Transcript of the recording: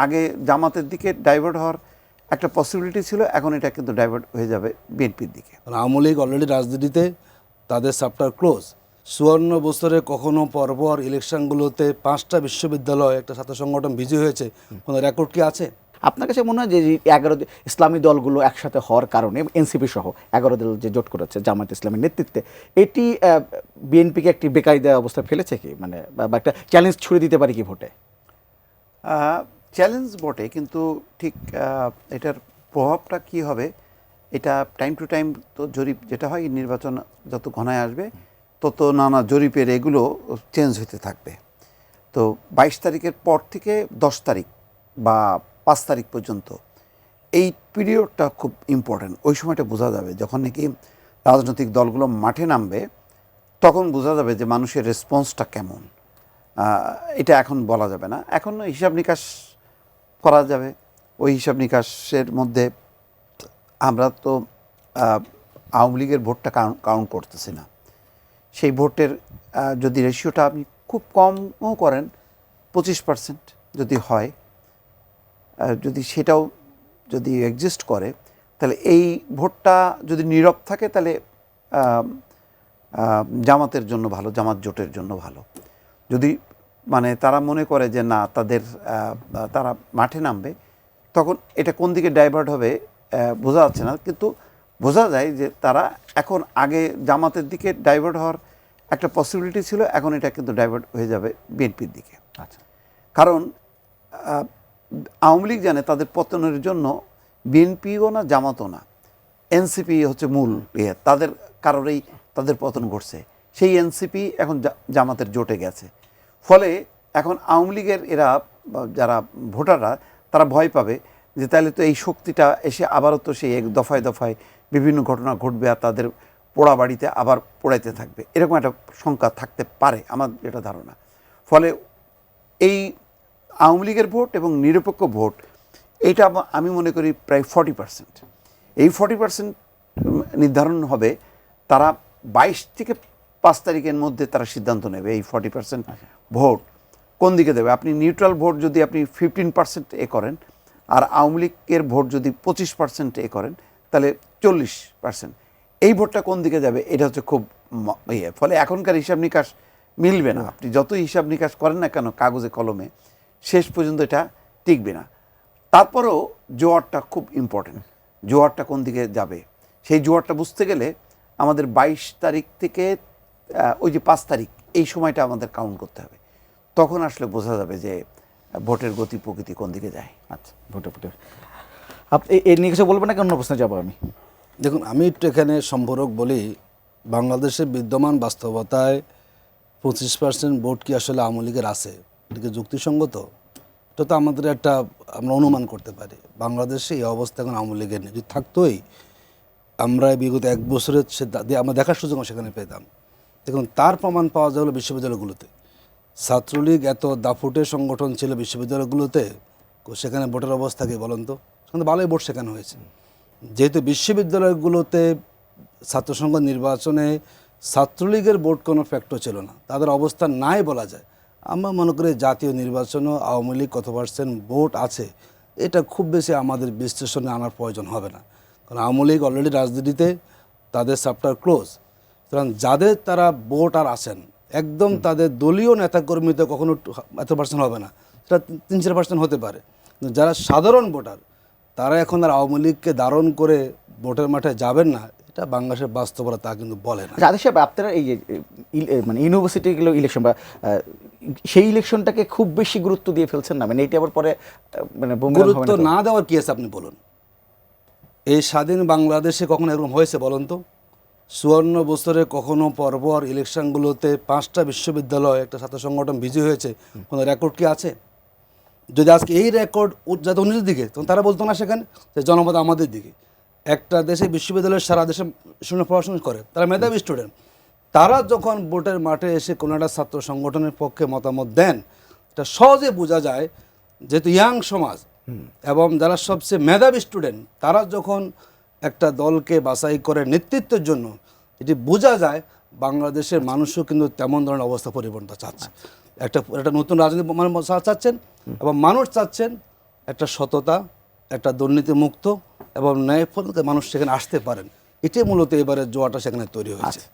আগে জামাতের দিকে ডাইভার্ট হওয়ার একটা পসিবিলিটি ছিল, এখন এটা কিন্তু ডাইভার্ট হয়ে যাবে বিএনপির দিকে। আওয়ামী লীগ অলরেডি রাজনীতিতে তাদের চ্যাপ্টার ক্লোজ। ৫৪ বছরে কখনো পরপর ইলেকশনগুলোতে ৫টা বিশ্ববিদ্যালয় একটা ছাত্র সংগঠন বিজয়ী হয়েছে, কোনো রেকর্ড কি আছে? আপনার কাছে মনে হয় যে 11 ইসলামী দলগুলো একসাথে হওয়ার কারণে এনসিপি সহ 11 দল যে জোট করেছে জামায়াত ইসলামের নেতৃত্বে, এটি বিএনপিকে একটি বেকায়দা অবস্থায় ফেলেছে কি, মানে বা একটা চ্যালেঞ্জ ছুড়ে দিতে পারে কি ভোটে? চ্যালেঞ্জ বটে, কিন্তু ঠিক এটার প্রভাবটা কি হবে এটা টাইম টু টাইম তো জরিপ যেটা হয়, নির্বাচন যত ঘনায় আসবে তত নানা জরিপের এগুলো চেঞ্জ হতে থাকবে। তো 22 তারিখের পর থেকে 10 তারিখ বা 5 তারিখ পর্যন্ত এই পিরিয়ডটা খুব ইম্পর্ট্যান্ট। ওই সময়টা বোঝা যাবে, যখন নাকি রাজনৈতিক দলগুলো মাঠে নামবে তখন বোঝা যাবে যে মানুষের রেসপন্সটা কেমন। এটা এখন বলা যাবে না, এখন হিসাব নিকাশ করা যাবে। ওই হিসাব নিকাশের মধ্যে আমরা তো আওয়ামী লীগের ভোটটা কাউন্ট করতেছি না। সেই ভোটের যদি রেশিওটা আপনি খুব কমও করেন, 25% যদি হয়, যদি সেটাও যদি এক্সিস্ট করে, তাহলে এই ভোটটা যদি নীরব থাকে তাহলে জামাতের জন্য ভালো, জামাত জোটের জন্য ভালো। যদি মানে তারা মনে করে যে না তারা মাঠে নামবে, তখন এটা কোন দিকে ডাইভার্ট হবে বোঝা যাচ্ছে না, কিন্তু বোঝা যায় যে তারা এখন আগে জামাতের দিকে ডাইভার্ট হওয়ার একটা পসিবিলিটি ছিল, এখন এটা কিন্তু ডাইভার্ট হয়ে যাবে বিএনপির দিকে। আচ্ছা, কারণ আওয়ামী লীগ জানে তাদের পতনের জন্য বিএনপিও না জামাতও না, এনসিপি হচ্ছে মূল তাদের কারণেই তাদের পতন ঘটছে। সেই এনসিপি এখন জামাতের জোটে গেছে, ফলে এখন আওয়ামী লীগের এরা যারা ভোটাররা তারা ভয় পাবে যে তাহলে তো এই শক্তিটা এসে আবারও তো সেই এক দফায় দফায় বিভিন্ন ঘটনা ঘটবে আর তাদের পোড়া বাড়িতে আবার পোড়াইতে থাকবে, এরকম একটা শঙ্কা থাকতে পারে আমার যেটা ধারণা। ফলে এই আওয়ামী লীগের ভোট এবং নিরপেক্ষ ভোট এইটা আমি মনে করি প্রায় 40%। এই 40% নির্ধারণ হবে, তারা 22 থেকে 5 তারিখের মধ্যে তারা সিদ্ধান্ত নেবে এই 40% ভোট কোন দিকে দেবে। আপনি নিউট্রাল ভোট যদি আপনি 15% করেন আর আওয়ামী লীগের ভোট যদি 25% করেন, তাহলে 40%। এই ভোটটা কোন দিকে যাবে এটা হচ্ছে খুব ফলে এখনকার হিসাব নিকাশ মিলবে না। আপনি যতই হিসাব নিকাশ করেন না কেন কাগজে কলমে, শেষ পর্যন্ত এটা টিকবে না। তারপরেও জোয়ারটা খুব ইম্পর্টেন্ট, জোয়ারটা কোন দিকে যাবে সেই জোয়ারটা বুঝতে গেলে আমাদের 22 তারিখ থেকে ওই যে 5 তারিখ এই সময়টা আমাদের কাউন্ট করতে হবে, তখন আসলে বোঝা যাবে যে ভোটের গতি প্রকৃতি কোন দিকে যায়। আচ্ছা, ভোটে আপনি এর নিয়ে কিছু বলবেন না, অন্য প্রশ্নে যাবো আমি। দেখুন, আমি একটু এখানে সম্পূরক বলি, বাংলাদেশের বিদ্যমান বাস্তবতায় 25% ভোট কি আসলে আওয়ামী লীগের আছে, এটা কি যুক্তিসঙ্গত? এটা তো আমাদের একটা আমরা অনুমান করতে পারি। বাংলাদেশে এই অবস্থা এখন আওয়ামী লীগের নেই, যদি থাকতোই আমরা বিগত 1 বছরের আমরা দেখার সুযোগ সেখানে পেতাম। দেখুন, তার প্রমাণ পাওয়া যায় হলো বিশ্ববিদ্যালয়গুলোতে। ছাত্রলীগ এত দাফুটে সংগঠন ছিল বিশ্ববিদ্যালয়গুলোতে, সেখানে ভোটের অবস্থা কি বলেন তো? সেখানে ভালোই ভোট শেখানো হয়েছে। যেহেতু বিশ্ববিদ্যালয়গুলোতে ছাত্র সংসদ নির্বাচনে ছাত্রলীগের ভোট কোনো ফ্যাক্টর ছিল না, তাদের অবস্থা নাই বলা যায়। আমরা মনে করি জাতীয় নির্বাচনেও আওয়ামী লীগ কত পার্সেন্ট ভোট আছে এটা খুব বেশি আমাদের বিশ্লেষণে আনার প্রয়োজন হবে না, কারণ আওয়ামী লীগ অলরেডি রাজনীতিতে তাদের চ্যাপ্টার ক্লোজ। সুতরাং যাদের তারা ভোট আর আছেন একদম তাদের দলীয় নেতাকর্মীতে কখনো এত পার্সেন্ট হবে না, সেটা 3-4% হতে পারে। কিন্তু যারা সাধারণ ভোটার তারা এখন আর আওয়ামী লীগকে ধারণ করে ভোটের মাঠে যাবেন না, এটা বাংলাদেশের বাস্তবতা তা কিন্তু বলে না। আদেশ সাহেব, আপনারা এই যে মানে ইউনিভার্সিটিগুলো ইলেকশন বা সেই ইলেকশনটাকে খুব বেশি গুরুত্ব দিয়ে ফেলছেন না, মানে এইটা আবার পরে মানে গুরুত্ব না দেওয়ার কি আছে আপনি বলুন? এই স্বাধীন বাংলাদেশে কখনো এরকম হয়েছে বলুন তো? 54 বছরে কখনো পরপর ইলেকশনগুলোতে 5টা বিশ্ববিদ্যালয় একটা ছাত্র সংগঠন বিজয়ী হয়েছে, কোনো রেকর্ড কি আছে? যদি আজকে এই রেকর্ড যাতে অন্যদের দিকে, তখন তারা বলতো না সেখানে যে জনমত আমাদের দিকে। একটা দেশে বিশ্ববিদ্যালয় সারা দেশে শুনে পড়াশোনা করে, তারা মেধাবী স্টুডেন্ট, তারা যখন ভোটের মাঠে এসে কোনো একটা ছাত্র সংগঠনের পক্ষে মতামত দেন, এটা সহজে বোঝা যায়। যেহেতু ইয়াং সমাজ এবং যারা সবচেয়ে মেধাবী স্টুডেন্ট, তারা যখন একটা দলকে বাছাই করে নেতৃত্বের জন্য, এটি বোঝা যায় বাংলাদেশের মানুষও কিন্তু তেমন ধরনের অবস্থা পরিবর্তন চাচ্ছে। একটা নতুন রাজনীতি চাচ্ছেন এবং মানুষ চাচ্ছেন একটা সততা, একটা দুর্নীতিমুক্ত এবং ন্যায়পরায়ণ মানুষ সেখানে আসতে পারেন, এটাই মূলত এবারে জোয়াটা সেখানে তৈরি হয়েছে। আচ্ছা